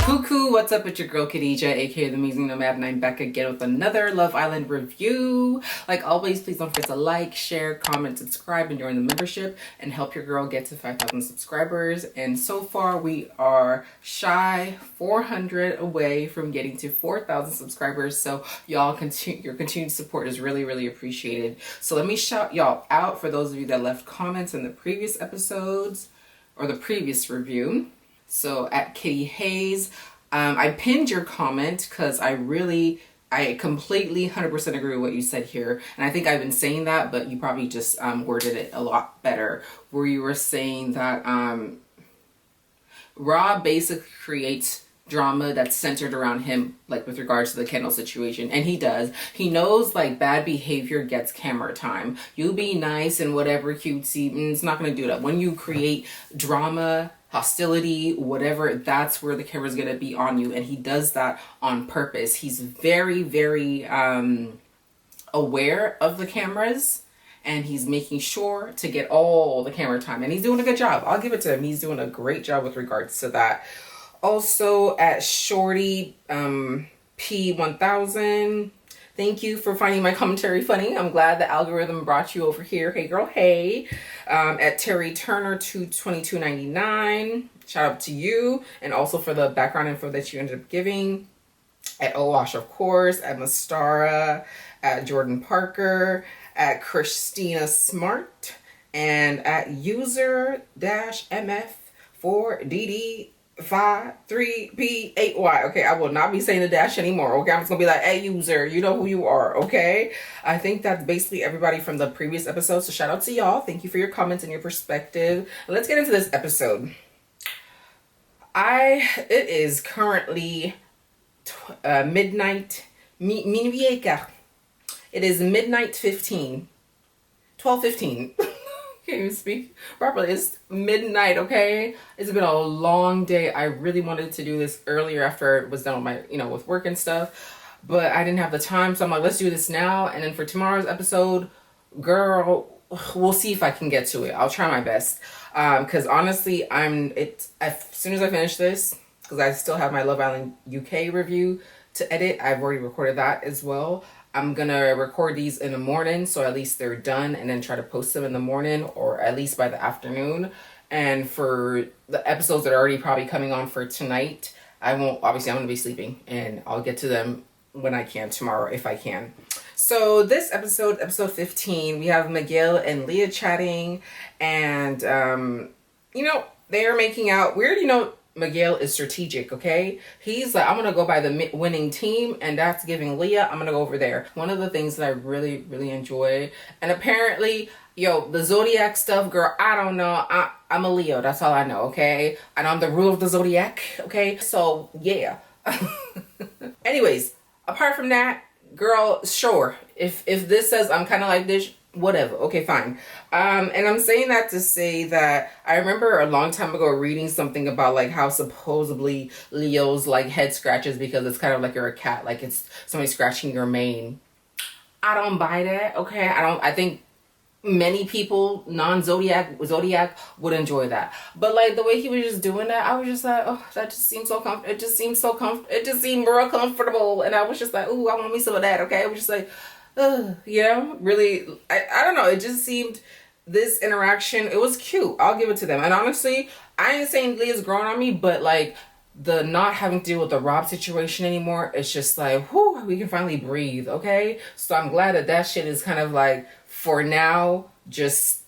Coucou, what's up? It's your girl Kadija, aka the Amazing Nomad, and I'm back again with another Love Island review. Like always, please don't forget to like, share, comment, subscribe, and join the membership and help your girl get to 5,000 subscribers. And so far, we are shy 400 away from getting to 4,000 subscribers. So y'all, your continued support is really, really appreciated. So let me shout y'all out for those of you that left comments in the previous episodes or the previous review. So at Kitty Hayes, I pinned your comment because I completely 100% agree with what you said here. And I think I've been saying that, but you probably just worded it a lot better, where you were saying that Rob basically creates drama that's centered around him, like with regards to the Kendall situation. And he does. He knows like bad behavior gets camera time. You be nice and whatever cutesy, it's not going to do that. When you create drama, hostility, whatever, that's where the camera's going to be on you. And he does that on purpose. He's very, very aware of the cameras, and he's making sure to get all the camera time. And he's doing a good job. I'll give it to him. He's doing a great job with regards to that. Also at Shorty P1000, thank you for finding my commentary funny. I'm glad the algorithm brought you over here. Hey girl, hey. At Terry Turner 222.99, shout out to you, and also for the background info that you ended up giving. At Owash, of course. At Mastara. At Jordan Parker. At Christina Smart. And at user-mf4dd 53P8Y. Okay, I will not be saying the dash anymore. Okay, I'm just gonna be like, hey user, you know who you are. Okay, I think that's basically everybody from the previous episode. So shout out to y'all. Thank you for your comments and your perspective. Let's get into this episode. It is currently midnight. It is midnight 12:15. Can't even speak properly. It's midnight, okay? It's been a long day. I really wanted to do this earlier after it was done with my, with work and stuff, but I didn't have the time. So I'm like, let's do this now. And then for tomorrow's episode, girl, we'll see if I can get to it. I'll try my best. Cause honestly, as soon as I finish this, cause I still have my Love Island UK review to edit. I've already recorded that as well. I'm gonna record these in the morning, so at least they're done, and then try to post them in the morning or at least by the afternoon. And for the episodes that are already probably coming on for tonight, I'm gonna be sleeping, and I'll get to them when I can tomorrow if I can. So this episode 15, we have Miguel and Leah chatting, and they are making out. We already know Miguel is strategic, okay? He's like, I'm gonna go by the winning team, and that's giving Leah, I'm gonna go over there. One of the things that I really, really enjoy, and apparently, the zodiac stuff, girl, I don't know. I'm a Leo, that's all I know, okay? And I'm the ruler of the zodiac, okay? So, yeah. Anyways, apart from that, girl, sure. If this says I'm kind of like this, whatever. Okay, fine. And I'm saying that to say that I remember a long time ago reading something about like how supposedly Leo's like head scratches because it's kind of like you're a cat, like it's somebody scratching your mane. I don't buy that. Okay, I think many people non-zodiac would enjoy that, but like the way he was just doing that, I was just like, oh, that just seems so comfortable. It just seemed real comfortable, and I was just like, ooh, I want me some of that. Okay, I was just like, really, I don't know. It just seemed, this interaction, it was cute. I'll give it to them. And honestly, I ain't saying Leah's growing on me, but like the not having to deal with the Rob situation anymore, it's just like, whew, we can finally breathe. Okay. So I'm glad that shit is kind of like, for now, just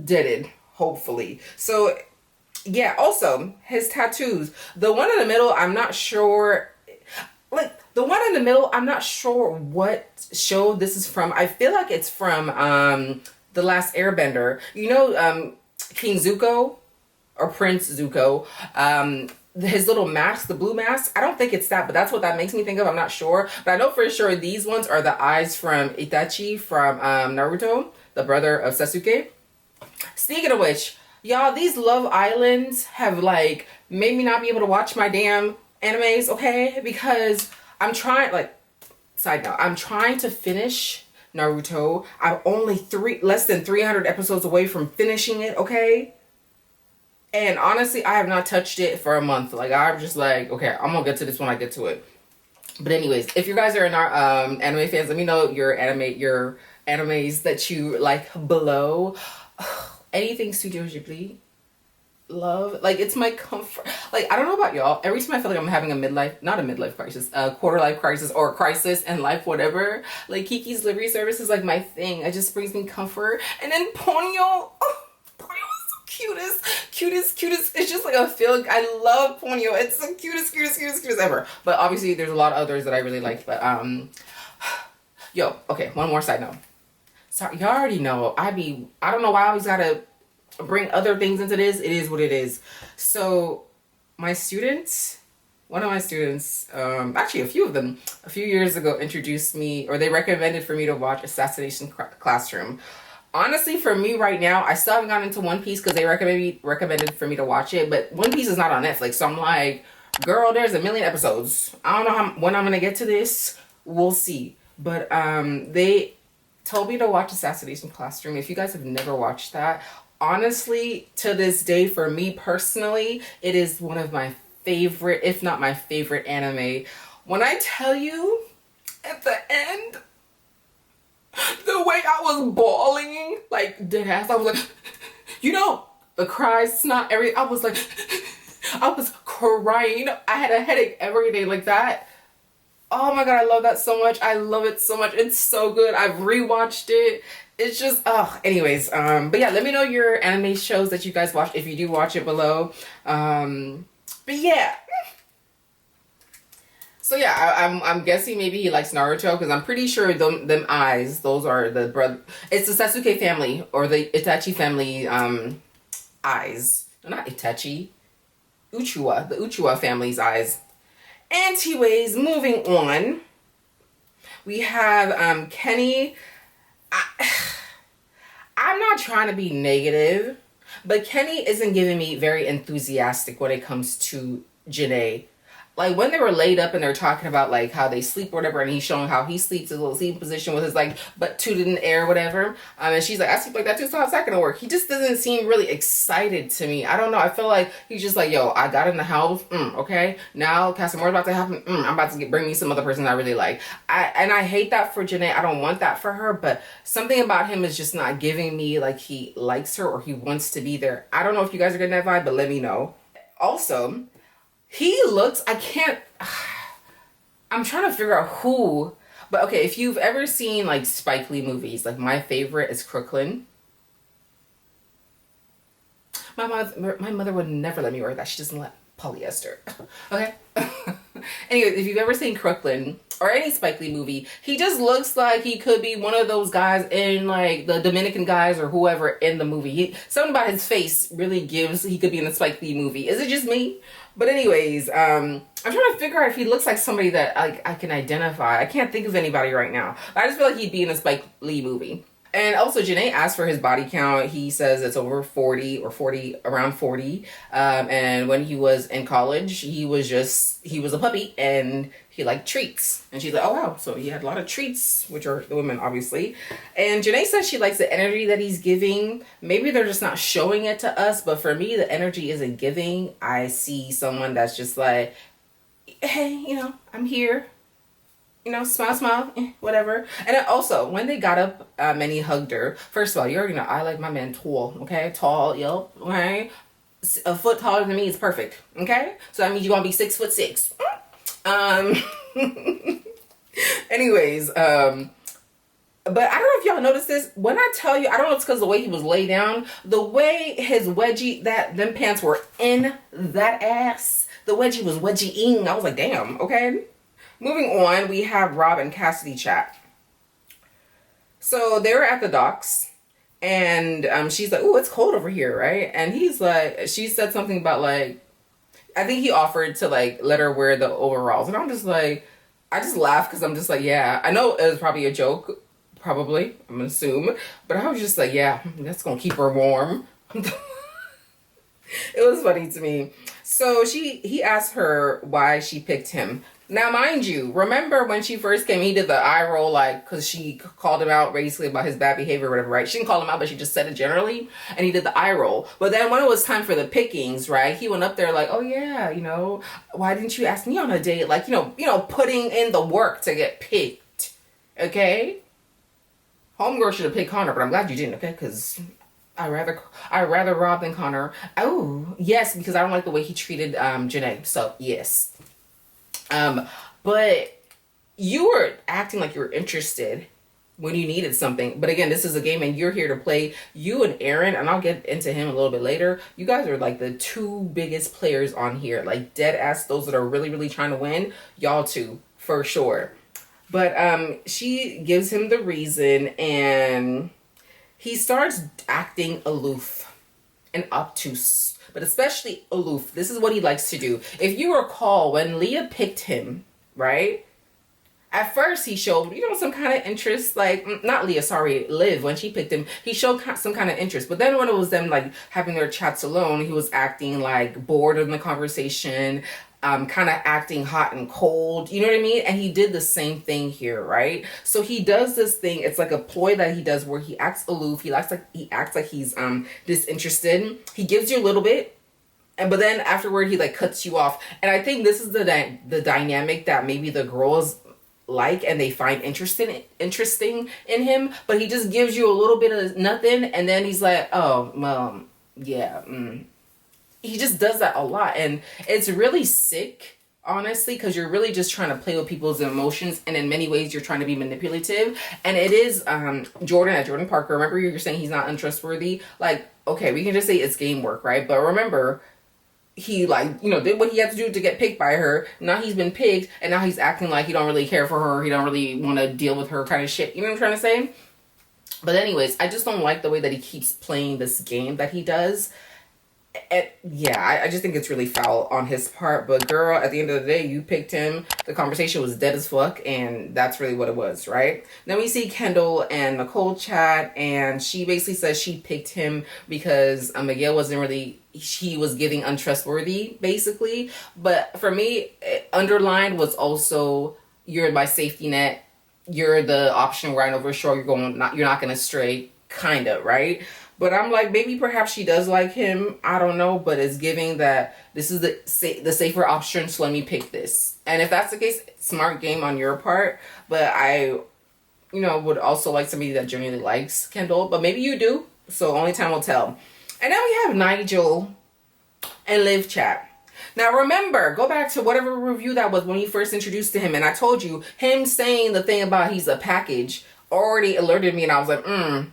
deaded, hopefully. So yeah, also his tattoos, the one in the middle, I'm not sure. Like the one in the middle, I'm not sure what show this is from. I feel like it's from The Last Airbender. King Zuko or Prince Zuko. His little mask, the blue mask. I don't think it's that, but that's what that makes me think of. I'm not sure. But I know for sure these ones are the eyes from Itachi from Naruto, the brother of Sasuke. Speaking of which, y'all, these Love Islands have like made me not be able to watch my damn animes, okay? Because I'm trying, like, side note, I'm trying to finish Naruto. I'm only less than 300 episodes away from finishing it, okay? And honestly, I have not touched it for a month. Like, I'm just like, okay, I'm gonna get to this when I get to it. But anyways, if you guys are in our anime fans, let me know your animes that you like below. Anything Studio Ghibli, love. Like, it's my comfort. Like, I don't know about y'all. Every time I feel like I'm having not a midlife crisis, a quarter life crisis or a crisis in life, whatever. Like, Kiki's Livery Service is like my thing. It just brings me comfort. And then Ponyo, oh, Ponyo is so cutest. It's just like a feel. I love Ponyo. It's the cutest ever. But obviously, there's a lot of others that I really like. But yo, okay. One more side note. Sorry, y'all already know. I don't know why I always gotta bring other things into this. It is what it is. So one of my students, actually a few of them, a few years ago introduced me, or they recommended for me to watch Assassination Classroom. Honestly, for me right now, I still haven't gotten into One Piece because they recommended for me to watch it, but One Piece is not on Netflix. So I'm like, girl, there's a million episodes. I don't know when I'm gonna get to this. We'll see. But they told me to watch Assassination Classroom. If you guys have never watched that, honestly, to this day, for me personally, it is one of my favorite, if not my favorite anime. When I tell you, at the end, the way I was bawling, like dead ass, I was like, the cries, snot, everything. I was like, I was crying. I had a headache, everything like that. Oh my god, I love that so much. I love it so much. It's so good. I've rewatched it. It's just, anyways, but yeah, let me know your anime shows that you guys watch, if you do watch it, below. But yeah. So yeah, I'm guessing maybe he likes Naruto, because I'm pretty sure them eyes, those are the brother. It's the Sasuke family, or the Itachi family, eyes. No, not Itachi. Uchiwa, the Uchiwa family's eyes. Anyways, moving on. We have Kenny. I'm not trying to be negative, but Kenny isn't giving me very enthusiastic when it comes to Janae. Like, when they were laid up and they're talking about like how they sleep or whatever, and he's showing how he sleeps in a little sleeping position with his like butt tooted in the air or whatever, and she's like, I sleep like that too, so how's that gonna work? He just doesn't seem really excited to me. I don't know. I feel like he's just like, yo, I got in the house, okay, now Casa Amor's about to happen, I'm about to bring me some other person I really like. I hate that for Janae. I don't want that for her, but something about him is just not giving me like he likes her or he wants to be there. I don't know if you guys are getting that vibe, but let me know. Also, he looks, I'm trying to figure out who, but okay, if you've ever seen like Spike Lee movies, like my favorite is Crooklyn. My mother would never let me wear that. She doesn't let polyester. Okay. Anyway, if you've ever seen Crooklyn or any Spike Lee movie, he just looks like he could be one of those guys in like the Dominican guys or whoever in the movie. Something about his face really gives he could be in the Spike Lee movie. Is it just me? But anyways, I'm trying to figure out if he looks like somebody that I can identify. I can't think of anybody right now. I just feel like he'd be in a Spike Lee movie. And also, Janae asked for his body count. He says it's over 40 or around 40. And when he was in college, he was a puppy and he liked treats. And she's like, oh wow. So he had a lot of treats, which are the women, obviously. And Janae says she likes the energy that he's giving. Maybe they're just not showing it to us. But for me, the energy isn't giving. I see someone that's just like, hey, I'm here. Smile, whatever. And then also, when they got up and he hugged her, first of all, you already know, I like my man tall, okay? Tall, yep, okay? A foot taller than me is perfect, okay? So that means you're gonna be 6'6". Anyways, but I don't know if y'all noticed this. When I tell you, I don't know if it's because the way he was laid down, the way his wedgie, them pants were in that ass, the wedgie was wedgie-ing. I was like, damn, okay? Moving on, we have Rob and Cassidy chat. So they were at the docks, and she's like, "Oh, it's cold over here, right?" And he's like, she said something about like, I think he offered to like let her wear the overalls, and I'm just like, I just laughed because I'm just like, yeah, I know it was probably a joke, probably, I'm gonna assume, but I was just like, yeah, that's gonna keep her warm. It was funny to me. So he asked her why she picked him. Now, mind you, remember when she first came, he did the eye roll, like, because she called him out basically about his bad behavior or whatever, right? She didn't call him out, but she just said it generally, and he did the eye roll. But then when it was time for the pickings, right, he went up there like, oh yeah, you know, why didn't you ask me on a date? Like, putting in the work to get picked, okay? Homegirl should have picked Connor, but I'm glad you didn't, okay? Because I rather Rob than Connor. Oh, yes, because I don't like the way he treated Janae. So, yes. But you were acting like you were interested when you needed something. But again, this is a game and you're here to play. You and Aaron, and I'll get into him a little bit later. You guys are like the two biggest players on here. Like dead ass, those that are really, really trying to win. Y'all two, for sure. But she gives him the reason and he starts acting aloof and obtuse. But especially aloof. This is what he likes to do. If you recall, when Leah picked him, right? At first, he showed, some kind of interest. Like, not Leah, sorry, Liv. When she picked him, he showed some kind of interest. But then when it was them, like, having their chats alone, he was acting, like, bored in the conversation. Kind of acting hot and cold. You know what I mean? And he did the same thing here, right? So he does this thing. It's like a ploy that he does where he acts aloof. He acts like he's disinterested. He gives you a little bit, but then afterward he like cuts you off. And I think this is the dynamic that maybe the girls like and they find interesting in him. But he just gives you a little bit of nothing, and then he's like, oh well, yeah. He just does that a lot, and it's really sick, honestly, because you're really just trying to play with people's emotions, and in many ways you're trying to be manipulative. And it is Jordan Parker. Remember, you're saying he's not untrustworthy. Like, okay, we can just say it's game work, right? But remember, he did what he had to do to get picked by her. Now he's been picked, and now he's acting like he don't really care for her. He don't really want to deal with her kind of shit. You know what I'm trying to say? But anyways, I just don't like the way that he keeps playing this game that he does. I just think it's really foul on his part. But girl, at the end of the day, you picked him. The conversation was dead as fuck, and that's really what it was, right? Then we see Kendall and Nicole chat, and she basically says she picked him because Miguel he was getting untrustworthy, basically. But for me, underlined was also, you're my safety net. You're the option where I know for sure you're not gonna stray, kind of, right? But I'm like, maybe perhaps she does like him. I don't know, but it's giving that this is the safer option, so let me pick this. And if that's the case, smart game on your part. But I, would also like somebody that genuinely likes Kendall. But maybe you do, so only time will tell. And then we have Nigel and Liv chat. Now remember, go back to whatever review that was when you first introduced to him. And I told you, him saying the thing about he's a package already alerted me, and I was like,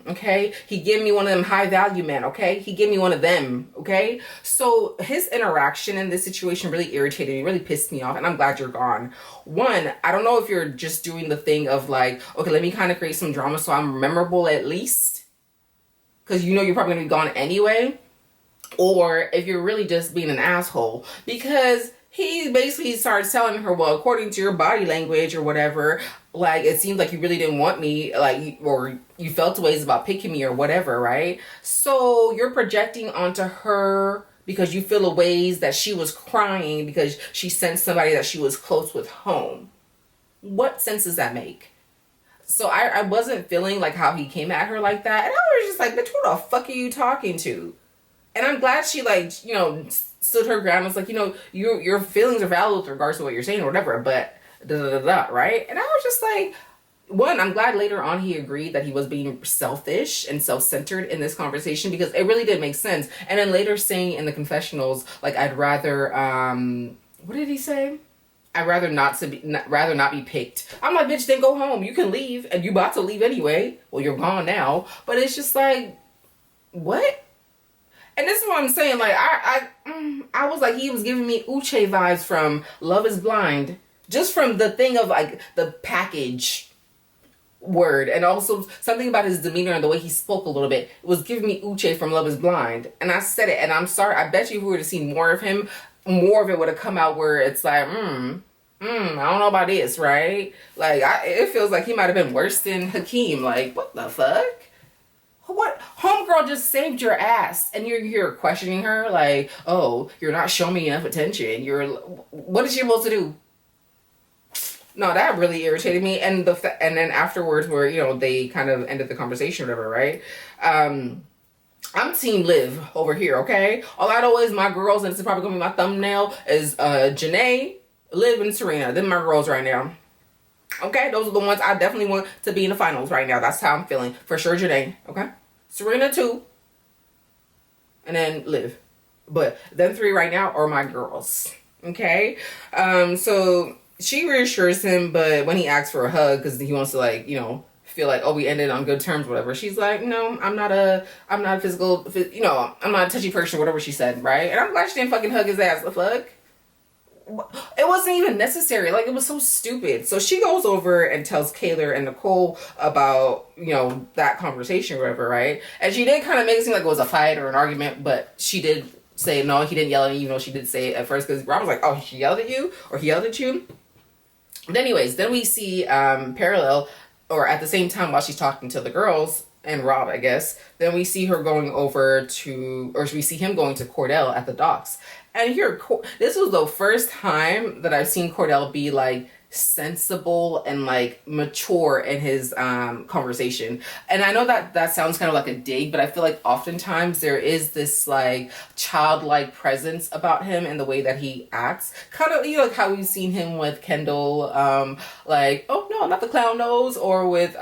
okay. He gave me one of them high value men, okay? He gave me one of them, okay? So his interaction in this situation really irritated me, really pissed me off, and I'm glad you're gone. One, I don't know if you're just doing the thing of like, okay, let me kind of create some drama so I'm memorable at least, because you're probably gonna be gone anyway, or if you're really just being an asshole, because he basically starts telling her, well, according to your body language or whatever, like, it seems like you really didn't want me, like, or you felt ways about picking me or whatever, right? So you're projecting onto her because you feel a ways that she was crying because she sent somebody that she was close with home. What sense does that make? So I wasn't feeling like how he came at her like that. And I was just like, bitch, who the fuck are you talking to? And I'm glad she, like, stood her ground. It's like, your feelings are valid with regards to what you're saying or whatever, but right? And I was just like, one, I'm glad later on he agreed that he was being selfish and self-centered in this conversation, because it really did make sense. And then later saying in the confessionals, like, I'd rather, what did he say? I'd rather not be picked. I'm like, bitch, then go home. You can leave, and you about to leave anyway. Well, you're gone now. But it's just like, what? And this is what I'm saying. Like, I was like, he was giving me Uche vibes from Love is Blind. Just from the thing of, like, the package word. And also something about his demeanor and the way he spoke a little bit. It was giving me Uche from Love is Blind. And I said it. And I'm sorry. I bet you if we were to see more of him, more of it would have come out where it's like, I don't know about this, right? Like, it feels like he might have been worse than Hakeem. Like, what the fuck? What? Homegirl just saved your ass, and you're here questioning her like, oh, you're not showing me enough attention. What is she supposed to do? No, that really irritated me. And and then afterwards, where they kind of ended the conversation, or whatever, right? I'm team Liv over here, okay? All I know is my girls, and this is probably gonna be my thumbnail, is Janae, Liv, and Serena. Them my girls right now. Okay, those are the ones I definitely want to be in the finals right now. That's how I'm feeling. For sure, Janae, okay? Serena too. And then Liv. But them three right now are my girls. Okay? So she reassures him, but when he asks for a hug, because he wants to, like, feel like, oh, we ended on good terms, whatever. She's like, no, I'm not a physical, I'm not a touchy person, whatever she said, right? And I'm glad she didn't fucking hug his ass. The fuck? It wasn't even necessary. Like, it was so stupid. So she goes over and tells Kaylor and Nicole about, that conversation or whatever, right? And she did kind of make it seem like it was a fight or an argument, but she did say, no, he didn't yell at me, even though she did say it at first, because Rob was like, oh, she yelled at you? Or he yelled at you? But anyways, then we see parallel, or at the same time while she's talking to the girls, and Rob, I guess, then we see her going over to, or we see him going to Cordell at the docks. And here, this was the first time that I've seen Cordell be, like, sensible and, like, mature in his conversation. And I know that sounds kind of like a dig, but I feel like oftentimes there is this, like, childlike presence about him and the way that he acts. Kind of, like how we've seen him with Kendall, like, oh no, not the clown nose, or with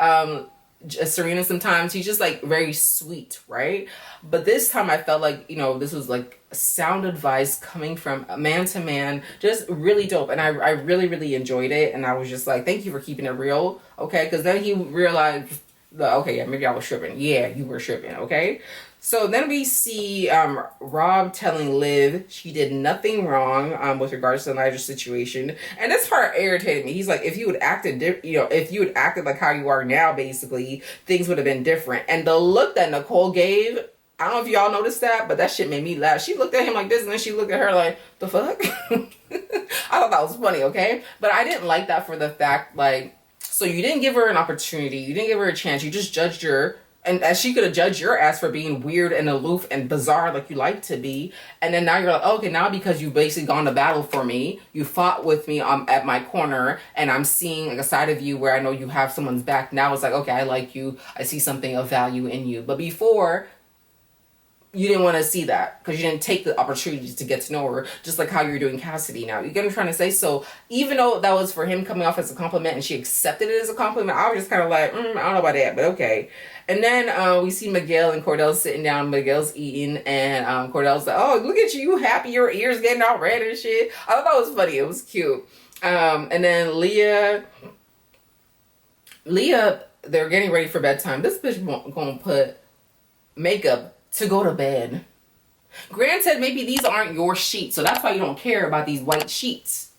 Serena sometimes. He's just, like, very sweet, right? But this time I felt like, this was, like, sound advice coming from man to man, just really dope. And I really, really enjoyed it. And I was just like, thank you for keeping it real, okay? Because then he realized, okay, yeah, maybe I was tripping. Yeah, you were tripping, okay? So then we see Rob telling Liv she did nothing wrong with regards to the Nigel situation. And this part irritated me. He's like, if you had acted, if you had acted like how you are now, basically, things would have been different. And the look that Nicole gave, I don't know if y'all noticed that, but that shit made me laugh. She looked at him like this, and then she looked at her like, the fuck? I thought that was funny, okay? But I didn't like that for the fact, like, so you didn't give her an opportunity. You didn't give her a chance. You just judged her. And as she could have judged your ass for being weird and aloof and bizarre like you like to be. And then now you're like, okay, now because you've basically gone to battle for me, you fought with me at my corner, and I'm seeing, like, a side of you where I know you have someone's back. Now it's like, okay, I like you. I see something of value in you. But before, you didn't want to see that because you didn't take the opportunity to get to know her, just like how you're doing Cassidy now. You get what I'm trying to say? So even though that was for him coming off as a compliment and she accepted it as a compliment, I was just kind of like, I don't know about that, but okay. And then we see Miguel and Cordell sitting down. Miguel's eating, and Cordell's like, oh, look at you, happy, your ears getting all red and shit. I thought that was funny. It was cute. And then Leah, they're getting ready for bedtime. This bitch gonna put makeup to go to bed. Granted, maybe these aren't your sheets, so that's why you don't care about these white sheets.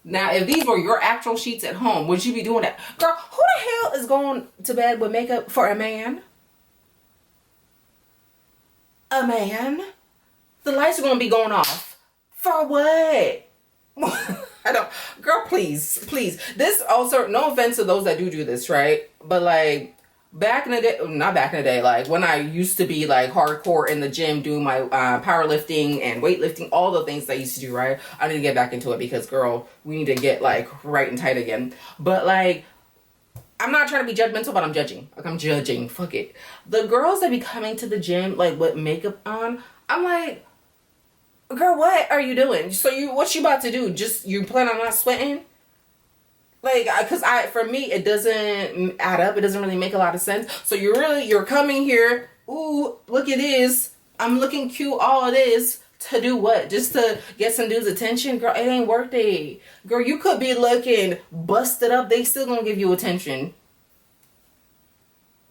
Now, if these were your actual sheets at home, would you be doing that? Girl, who the hell is going to bed with makeup for a man? A man? The lights are going to be going off. For what? I don't... Girl, please. This also... No offense to those that do this, right? But, like... Back in the day, not back in the day, like when I used to be like hardcore in the gym doing my powerlifting and weightlifting, all the things that I used to do, right? I need to get back into it because, girl, we need to get like right and tight again. But like, I'm not trying to be judgmental, but I'm judging. Like, I'm judging. Fuck it. The girls that be coming to the gym like with makeup on, I'm like, girl, what are you doing? So what you about to do? Just you plan on not sweating? Like, because for me, it doesn't add up. It doesn't really make a lot of sense. So you're coming here. Ooh, look at this. I'm looking cute. All it is to do what? Just to get some dude's attention? Girl, it ain't worth it. Girl, you could be looking busted up. They still gonna give you attention.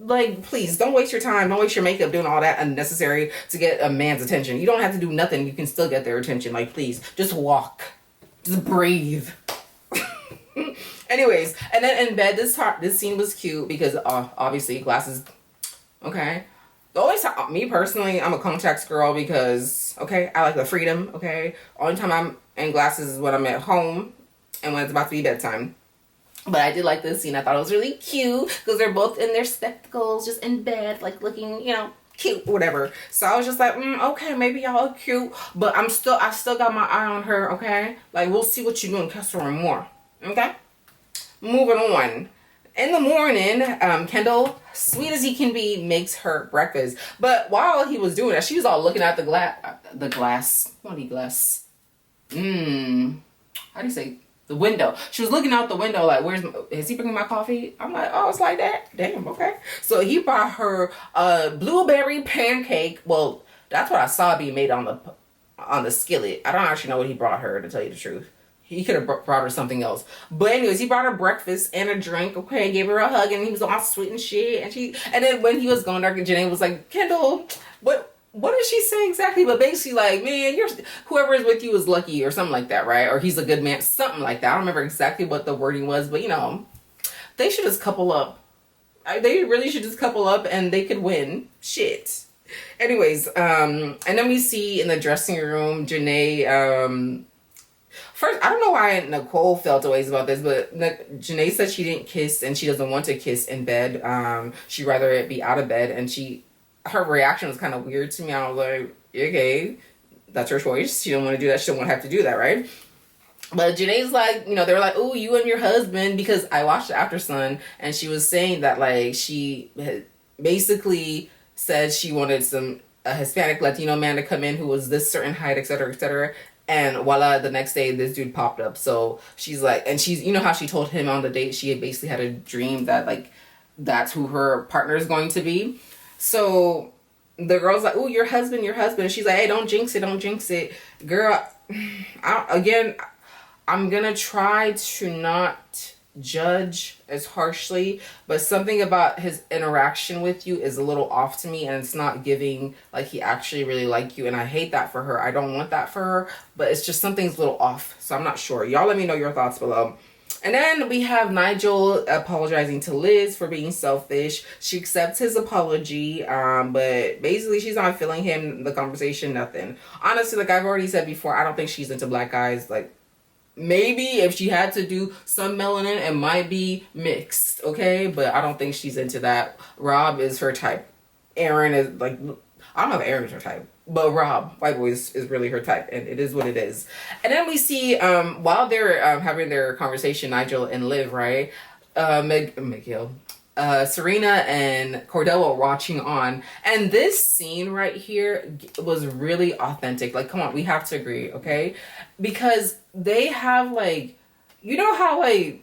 Like, please, don't waste your time. Don't waste your makeup doing all that unnecessary to get a man's attention. You don't have to do nothing. You can still get their attention. Like, please, just walk. Just breathe. Anyways, and then in bed, this scene was cute because obviously glasses. Okay, the only time, me personally, I'm a contacts girl because okay, I like the freedom. Okay, only time I'm in glasses is when I'm at home and when it's about to be bedtime. But I did like this scene. I thought it was really cute because they're both in their spectacles, just in bed, like looking, cute, whatever. So I was just like, okay, maybe y'all are cute, but I still got my eye on her. Okay, like we'll see what you do in Castle more. Okay. moving on. In the morning, Kendall, sweet as he can be, makes her breakfast. But while he was doing that, she was all looking at the glass. What do you glass? How do you say? The window. She was looking out the window like, is he bringing my coffee? I'm like, oh, it's like that? Damn, okay. So he brought her a blueberry pancake. Well, that's what I saw being made on the skillet. I don't actually know what he brought her, to tell you the truth. He could have brought her something else. But anyways, he brought her breakfast and a drink, okay, gave her a hug, and he was all sweet and shit. And then when he was going there, Janae was like, Kendall, what did she say exactly? But basically like, man, whoever is with you is lucky or something like that, right? Or he's a good man, something like that. I don't remember exactly what the wording was, but they should just couple up. They really should just couple up and they could win. Shit. Anyways, and then we see in the dressing room, Janae, first, I don't know why Nicole felt ways about this, but Janae said she didn't kiss and she doesn't want to kiss in bed. She'd rather it be out of bed, and her reaction was kind of weird to me. I was like, okay, that's her choice. She don't want to do that. She don't want to have to do that, right? But Janae's like, they were like, oh, you and your husband, because I watched After Sun, and she was saying that like she had basically said she wanted a Hispanic Latino man to come in who was this certain height, etc., etc. And voila, the next day this dude popped up. So she's like, and she's, how she told him on the date, she had basically had a dream that like that's who her partner is going to be. So the girl's like, oh, your husband. And she's like, hey, don't jinx it. Girl, I'm going to try to not judge as harshly, but something about his interaction with you is a little off to me, and it's not giving like he actually really like you, and I hate that for her. I don't want that for her, but it's just something's a little off, so I'm not sure. Y'all let me know your thoughts below. And then we have Nigel apologizing to Liz for being selfish. She accepts his apology, but basically she's not feeling him, the conversation, nothing. Honestly, like I've already said before, I don't think she's into black guys. Like, maybe if she had to do some melanin, it might be mixed, okay? But I don't think she's into that. Rob is her type. Aaron is like, I don't know if Aaron's her type, but Rob, white boy, is really her type, and it is what it is. And then we see, while they're having their conversation, Nigel and Liv, right? Miguel. Serena and Cordell are watching on, and this scene right here was really authentic. Like, come on, we have to agree, okay? Because they have like, how like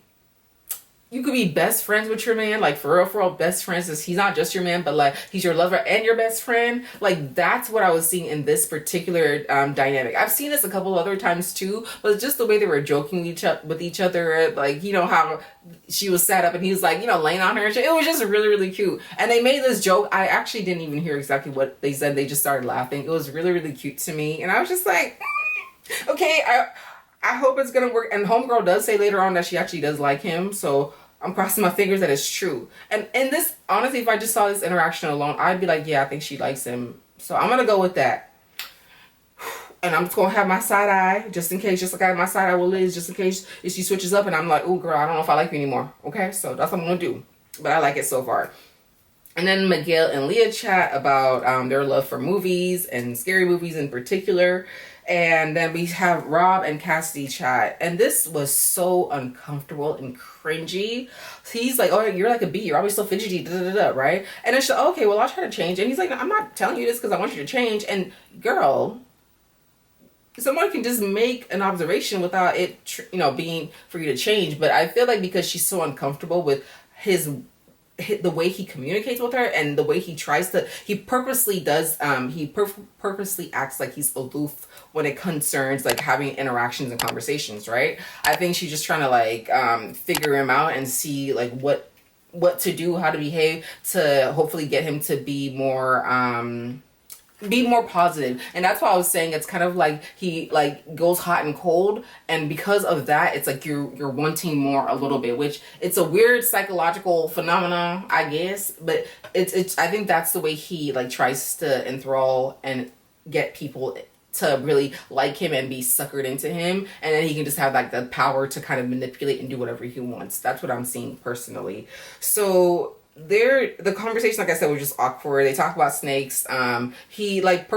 you could be best friends with your man, like for real, best friends. Is he's not just your man, but like he's your lover and your best friend. Like that's what I was seeing in this particular dynamic. I've seen this a couple other times too, but just the way they were joking with each other, like how she was sat up and he was like laying on her and shit. It was just really, really cute. And they made this joke. I actually didn't even hear exactly what they said. They just started laughing. It was really, really cute to me, and I was just like, okay, I hope it's gonna work. And homegirl does say later on that she actually does like him, so I'm crossing my fingers that it's true. And this, honestly, if I just saw this interaction alone, I'd be like, yeah, I think she likes him. So I'm gonna go with that. And I'm just gonna have my side eye, just in case, just like I have my side eye with Liz, just in case if she switches up and I'm like, oh girl, I don't know if I like you anymore. Okay, so that's what I'm gonna do. But I like it so far. And then Miguel and Leah chat about their love for movies and scary movies in particular. And then we have Rob and Cassidy chat, and this was so uncomfortable and cringy. He's like, oh, you're like a bee, you're always so fidgety, right? And then she's like, okay, well, I'll try to change. And he's like, no, I'm not telling you this because I want you to change. And girl, someone can just make an observation without it being for you to change. But I feel like because she's so uncomfortable with the way he communicates with her and the way he tries to, he purposely acts like he's aloof when it concerns like having interactions and conversations, right? I think she's just trying to like figure him out and see like what to do, how to behave to hopefully get him to be more positive. And that's why I was saying it's kind of like he like goes hot and cold, and because of that it's like you're wanting more a little bit, which it's a weird psychological phenomenon, I guess, but it's I think that's the way he like tries to enthrall and get people to really like him and be suckered into him, and then he can just have like the power to kind of manipulate and do whatever he wants. That's what I'm seeing personally. So the conversation, like I said, was just awkward. They talk about snakes. He's like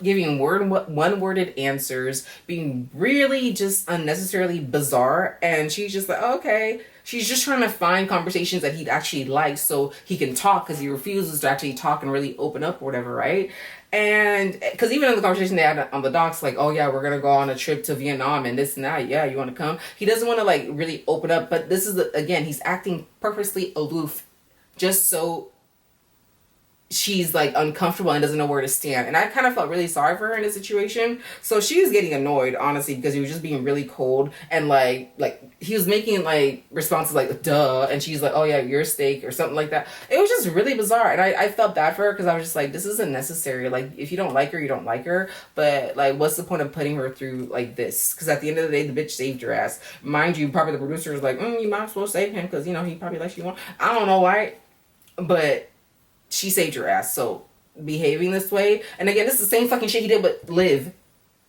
giving one-worded answers, being really just unnecessarily bizarre. And she's just like, oh, okay. She's just trying to find conversations that he'd actually like so he can talk, because he refuses to actually talk and really open up or whatever, right? And because even in the conversation they had on the docks, like, oh yeah, we're gonna go on a trip to Vietnam and this and that, yeah, you want to come? He doesn't want to like really open up, but this is again, he's acting purposely aloof just so she's like uncomfortable and doesn't know where to stand. And I kind of felt really sorry for her in this situation. So she was getting annoyed, honestly, because he was just being really cold, and like he was making like responses like duh, and she's like, oh yeah, your steak or something like that. It was just really bizarre, and I felt bad for her, because I was just like, this isn't necessary. Like, if you don't like her, you don't like her, but like, what's the point of putting her through like this? Because at the end of the day, the bitch saved your ass. Mind you, probably the producer was like, you might as well save him, because you know he probably likes you more. I don't know why, but she saved your ass. So behaving this way, and again, this is the same fucking shit he did with Liv.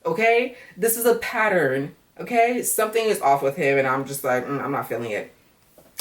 Okay, this is a pattern. Okay, something is off with him, and I'm just like, I'm not feeling it.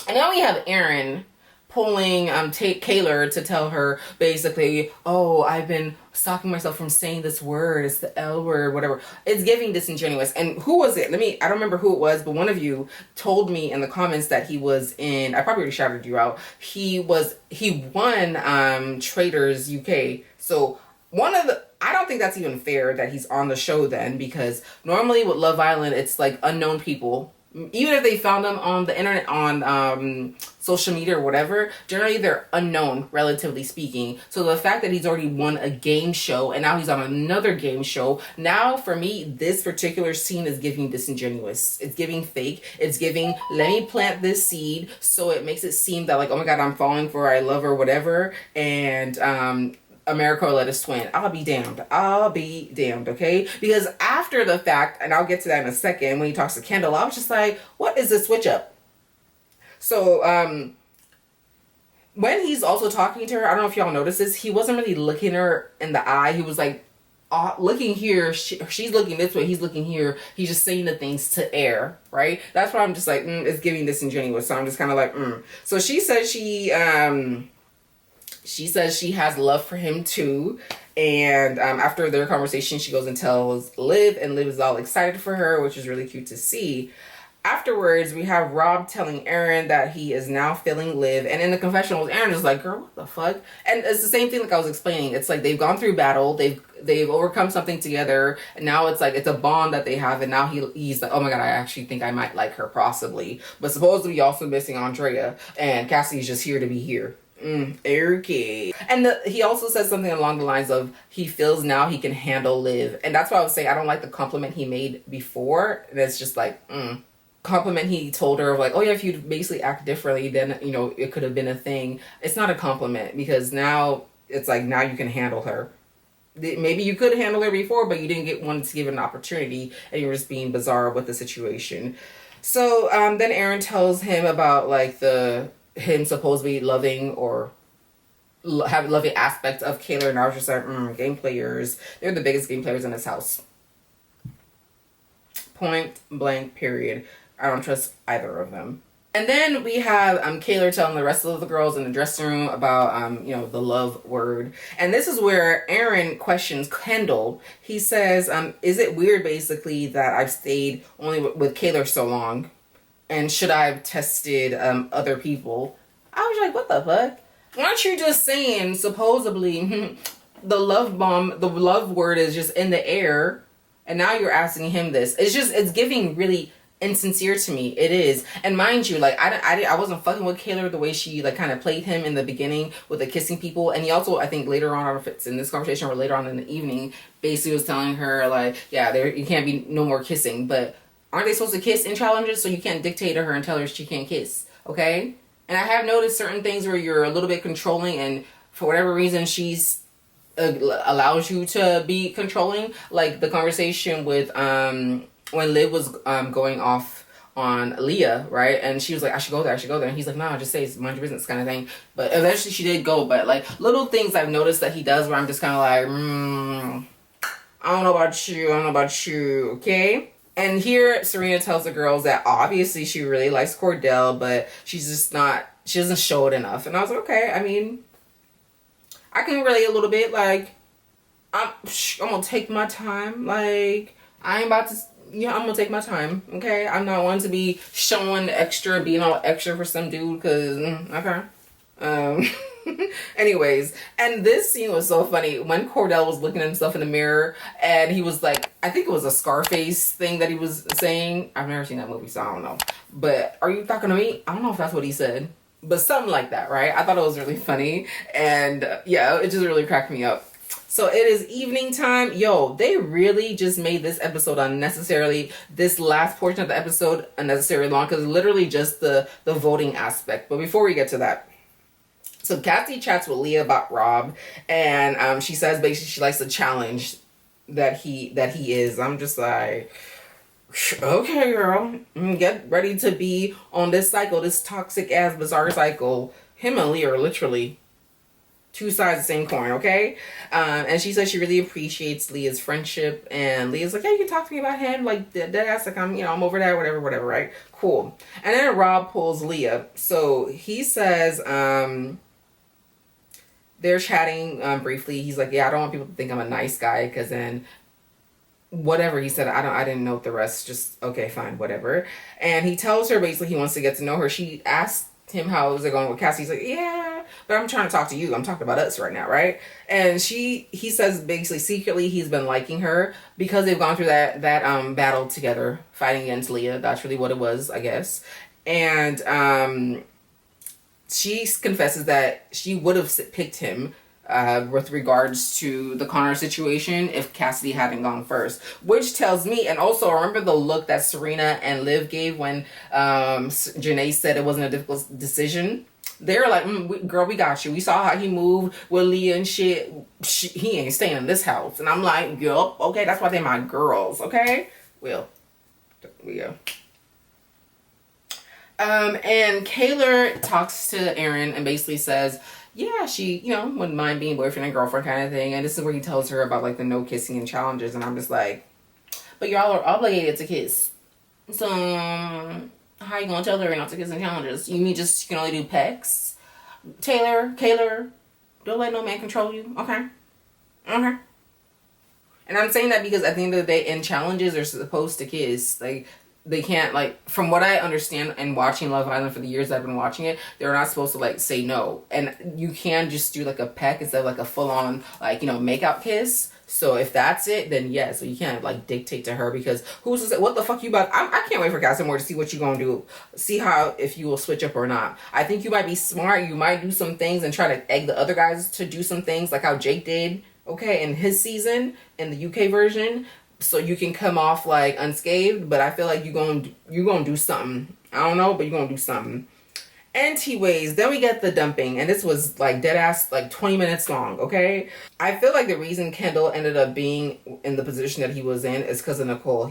And now we have Aaron pulling Kaylor to tell her basically, oh, I've been stopping myself from saying this word, it's the L word, whatever. It's giving disingenuous. And who was it? I don't remember who it was, but one of you told me in the comments that he was in, I probably already shouted you out, he won Traders UK. So I don't think that's even fair that he's on the show then, because normally with Love Island, it's like unknown people. Even if they found them on the internet, on social media or whatever, generally they're unknown, relatively speaking. So the fact that he's already won a game show and now he's on another game show, now for me, this particular scene is giving disingenuous. It's giving fake. It's giving, let me plant this seed so it makes it seem that like, oh my God, I'm falling for her, I love her, whatever. And America let us twin. I'll be damned. I'll be damned, okay? Because after the fact, and I'll get to that in a second, when he talks to Kendall, I was just like, what is this switch up? So, when he's also talking to her, I don't know if y'all noticed this, he wasn't really looking her in the eye. He was like, looking here, she's looking this way, he's looking here. He's just saying the things to air, right? That's why I'm just like, it's giving disingenuous. So I'm just kind of like, So she says she says she has love for him too. And after their conversation, she goes and tells Liv, and Liv is all excited for her, which is really cute to see. Afterwards, we have Rob telling Aaron that he is now feeling Liv. And in the confessionals, Aaron is like, girl, what the fuck? And it's the same thing like I was explaining. It's like they've gone through battle. They've overcome something together. And now it's like, it's a bond that they have. And now he's like, oh my God, I actually think I might like her possibly. But supposedly also missing Andrea. And Cassie's just here to be here. Okay. And he also says something along the lines of he feels now he can handle Liv. And that's why I was saying I don't like the compliment he made before. And it's just like, compliment he told her of like, oh yeah, if you basically act differently, then, you know, it could have been a thing. It's not a compliment, because now it's like, now you can handle her. Maybe you could handle her before, but you didn't get one to give it an opportunity, and you were just being bizarre with the situation. So then Aaron tells him about like him supposedly loving or have loving aspects of Kaylor, and I was just like, game players, they're the biggest game players in this house. Point blank, period. I don't trust either of them. And then we have Kaylor telling the rest of the girls in the dressing room about the love word. And this is where Aaron questions Kendall. He says, is it weird basically that I've stayed only with Kaylor so long? And should I have tested other people? I was like, what the fuck? Aren't you just saying, supposedly, the love word is just in the air, and now you're asking him this? It's giving really insincere to me. It is. And mind you, like, I wasn't fucking with Kaylor the way she, like, kind of played him in the beginning with the kissing people. And he also, I think later on, I don't know if it's in this conversation or later on in the evening, basically was telling her, like, yeah, you can't be no more kissing, but aren't they supposed to kiss in challenges? So you can't dictate to her and tell her she can't kiss, okay? And I have noticed certain things where you're a little bit controlling, and for whatever reason she's allows you to be controlling. Like the conversation with when Liv was going off on Leah, right? And she was like, I should go there. And he's like, no, just say it's mind your business kind of thing. But eventually she did go. But like little things I've noticed that he does where I'm just kind of like, I don't know about you, okay? And here, Serena tells the girls that obviously she really likes Cordell, but she doesn't show it enough. And I was like, okay, I mean, I can relate a little bit, like, I'm gonna take my time. Like, I ain't about to. Yeah, I'm gonna take my time. Okay, I'm not one to be showing extra, being all extra for some dude. Cause okay. Um. Anyways, and this scene was so funny when Cordell was looking at himself in the mirror, and he was like, I think it was a Scarface thing that he was saying. I've never seen that movie, so I don't know. But are you talking to me? I don't know if that's what he said, but something like that, right? I thought it was really funny, and yeah, it just really cracked me up. So it is evening time. Yo, they really just made this episode unnecessarily, this last portion of the episode unnecessarily long, because literally just the voting aspect. But before we get to that, so Kathy chats with Leah about Rob, and she says basically she likes the challenge that he is. I'm just like, okay, girl, get ready to be on this cycle, this toxic ass bizarre cycle. Him and Leah are literally two sides of the same coin, okay? And she says she really appreciates Leah's friendship, and Leah's like, yeah, you can talk to me about him, like that ass, like I'm over that, whatever, right? Cool. And then Rob pulls Leah. So he says, they're chatting briefly. He's like, yeah, I don't want people to think I'm a nice guy, because then whatever he said, I didn't know the rest. Just okay, fine, whatever. And he tells her basically he wants to get to know her. She asked him how was it going with Cassie. He's like, yeah, but I'm trying to talk to you. I'm talking about us right now, right? And he says basically secretly he's been liking her because they've gone through that battle together, fighting against Leah. That's really what it was, I guess. And she confesses that she would have picked him with regards to the Connor situation if Cassidy hadn't gone first. Which tells me, and also remember the look that Serena and Liv gave when Janae said it wasn't a difficult decision? They were like, girl, we got you. We saw how he moved with Leah and shit. He ain't staying in this house. And I'm like, yup, okay, that's why they're my girls, okay? Well, yeah. And Kaylor talks to Aaron and basically says, yeah, she, wouldn't mind being boyfriend and girlfriend kind of thing. And this is where he tells her about, like, the no kissing and challenges. And I'm just like, but y'all are obligated to kiss. So, how you gonna tell her not to kiss and challenges? You mean just you can only do pecks? Kaylor, don't let no man control you. Okay. And I'm saying that because at the end of the day, in challenges, they're supposed to kiss. Like, they can't, like, from what I understand and watching Love Island for the years I've been watching it, they're not supposed to, like, say no. And you can just do, like, a peck instead of, like, a full-on, like, make-out kiss. So if that's it, then yes. So you can't, like, dictate to her because who's to say, what the fuck you about? I can't wait for Casamore to see what you gonna do. See how, if you will switch up or not. I think you might be smart. You might do some things and try to egg the other guys to do some things like how Jake did, okay, in his season, in the UK version. So you can come off like unscathed, but I feel like you're gonna do something. I don't know, but you're gonna do something. Anyways, then we get the dumping, and this was like dead ass like 20 minutes long. Okay, I feel like the reason Kendall ended up being in the position that he was in is because of Nicole.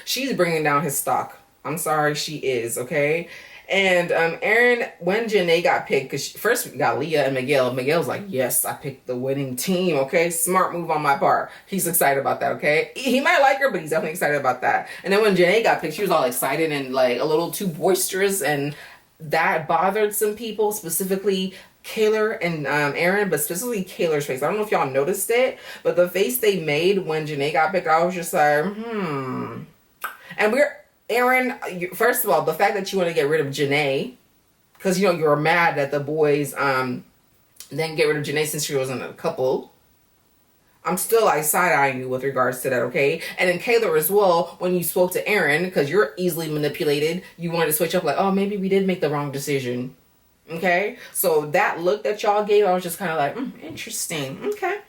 She's bringing down his stock. I'm sorry, she is. Okay. And Aaron, when Janae got picked, because first we got Leah and Miguel. Miguel's like, yes, I picked the winning team, okay? Smart move on my part. He's excited about that, okay? He might like her, but he's definitely excited about that. And then when Janae got picked, she was all excited and like a little too boisterous, and that bothered some people, specifically Kaylor and Aaron, but specifically Kaylor's face. I don't know if y'all noticed it, but the face they made when Janae got picked, I was just like, And Aaron, first of all, the fact that you want to get rid of Janae, because, you were mad that the boys didn't get rid of Janae since she wasn't a couple. I'm still, like, side-eyeing you with regards to that, okay? And then Kaylor as well, when you spoke to Aaron, because you're easily manipulated, you wanted to switch up, like, oh, maybe we did make the wrong decision, okay? So that look that y'all gave, I was just kind of like, interesting, okay?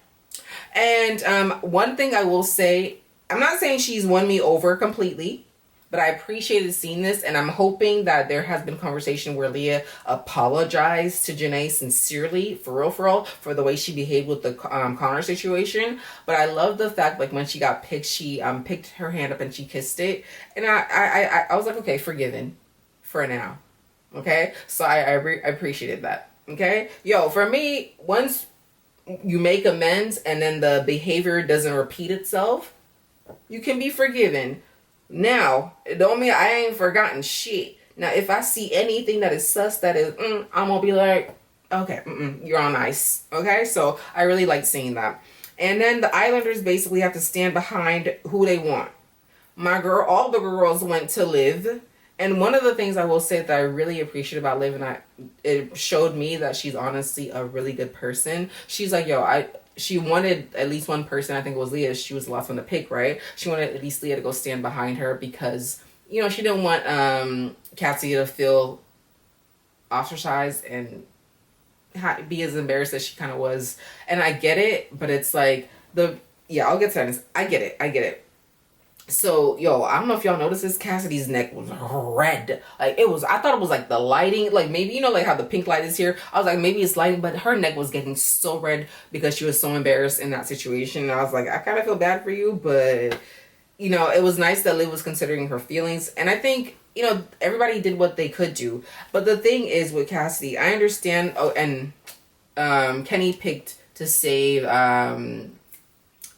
And one thing I will say, I'm not saying she's won me over completely, but I appreciated seeing this, and I'm hoping that there has been conversation where Leah apologized to Janae sincerely, for real, for the way she behaved with the Connor situation. But I love the fact, like, when she got picked, she picked her hand up and she kissed it. And I was like, okay, forgiven for now. Okay? So I appreciated that. Okay? Yo, for me, once you make amends and then the behavior doesn't repeat itself, you can be forgiven. Now, it don't mean I ain't forgotten shit. Now, if I see anything that is sus, that is, I'm gonna be like, okay, you're on ice. Okay, so I really like seeing that. And then the islanders basically have to stand behind who they want. All the girls went to Liv. And one of the things I will say that I really appreciate about Liv, and it showed me that she's honestly a really good person. She's like, she wanted at least one person, I think it was Leah, she was the last one to pick, right? She wanted at least Leah to go stand behind her because, she didn't want Cassie to feel ostracized and be as embarrassed as she kind of was. And I get it, but it's like, I'll get to that. I get it. So, I don't know if y'all noticed this, Cassidy's neck was red. Like, I thought it was like the lighting, like maybe, like how the pink light is here. I was like, maybe it's lighting, but her neck was getting so red because she was so embarrassed in that situation. And I was like, I kind of feel bad for you, but, it was nice that Liv was considering her feelings. And I think, everybody did what they could do. But the thing is with Cassidy, I understand, Kenny picked to save,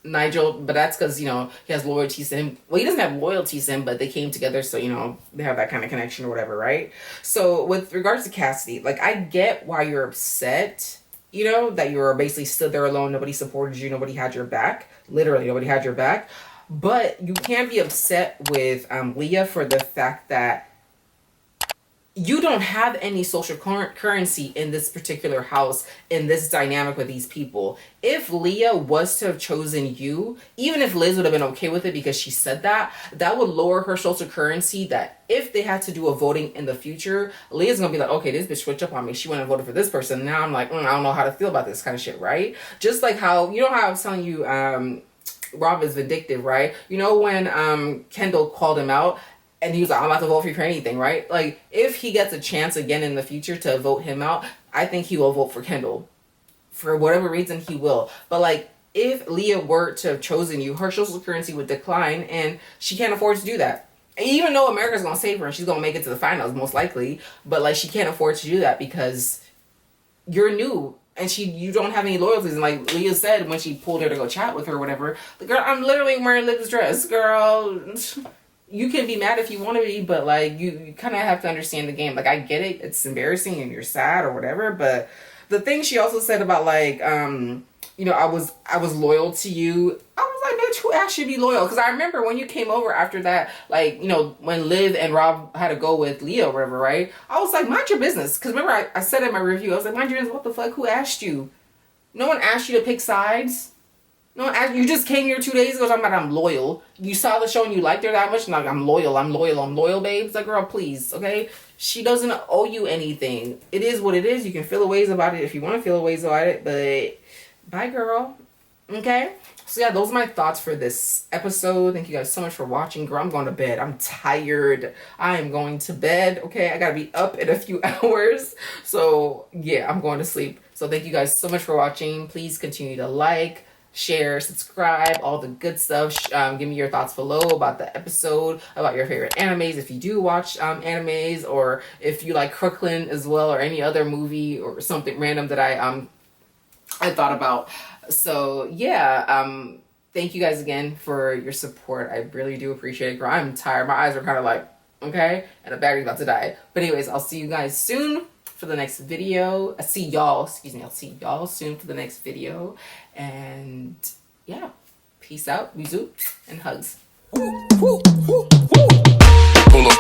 Nigel, but that's because, he has loyalties to him. Well, he doesn't have loyalties to him, but they came together, so, they have that kind of connection or whatever, right? So, with regards to Cassidy, like, I get why you're upset, that you were basically stood there alone, nobody supported you, nobody had your back. Literally, nobody had your back. But you can't be upset with Leah for the fact that you don't have any social currency in this particular house, in this dynamic with these people. If Leah was to have chosen you, even if Liz would have been okay with it because she said that would lower her social currency, that if they had to do a voting in the future, Leah's gonna be like, okay, this bitch switched up on me. She went and voted for this person. Now I'm like, I don't know how to feel about this kind of shit, right? Just like how, how I was telling you, Rob is vindictive, right? When Kendall called him out, and he was like, I'm about to vote for you for anything, right? Like, if he gets a chance again in the future to vote him out, I think he will vote for Kendall. For whatever reason, he will. But, like, if Leah were to have chosen you, her social currency would decline, and she can't afford to do that. Even though America's going to save her, and she's going to make it to the finals, most likely. But, like, she can't afford to do that because you're new. And you don't have any loyalties. And like Leah said, when she pulled her to go chat with her or whatever, the girl, I'm literally wearing Liv's dress, girl. You can be mad if you want to be, but like you kind of have to understand the game. Like, I get it, it's embarrassing and you're sad or whatever, but the thing she also said about like I was loyal to you, I was like, bitch, who asked you to be loyal? Because I remember when you came over after that, like, when Liv and Rob had to go with Leah or whatever, right? I was like, mind your business. Because remember I said in my review, I was like, mind your business, what the fuck, who asked you? No one asked you to pick sides. No, you just came here 2 days ago talking about I'm loyal. You saw the show and you liked her that much, and like, I'm loyal, babes. Like, girl, please, okay? She doesn't owe you anything. It is what it is. You can feel ways about it if you want to feel ways about it, but bye, girl. Okay? So yeah, those are my thoughts for this episode. Thank you guys so much for watching. Girl, I'm going to bed. I'm tired. I am going to bed, okay? I gotta be up in a few hours. So yeah, I'm going to sleep. So thank you guys so much for watching. Please continue to like, share, subscribe, all the good stuff. Give me your thoughts below about the episode, about your favorite animes, if you do watch animes, or if you like Crooklyn as well, or any other movie or something random that I thought about. So yeah, thank you guys again for your support. I really do appreciate it, girl. I'm tired. My eyes are kind of like, okay, and the battery's about to die. But anyways, I'll see you guys soon for the next video. I'll see y'all soon for the next video. And yeah, peace out, bisous, and hugs. Pull up.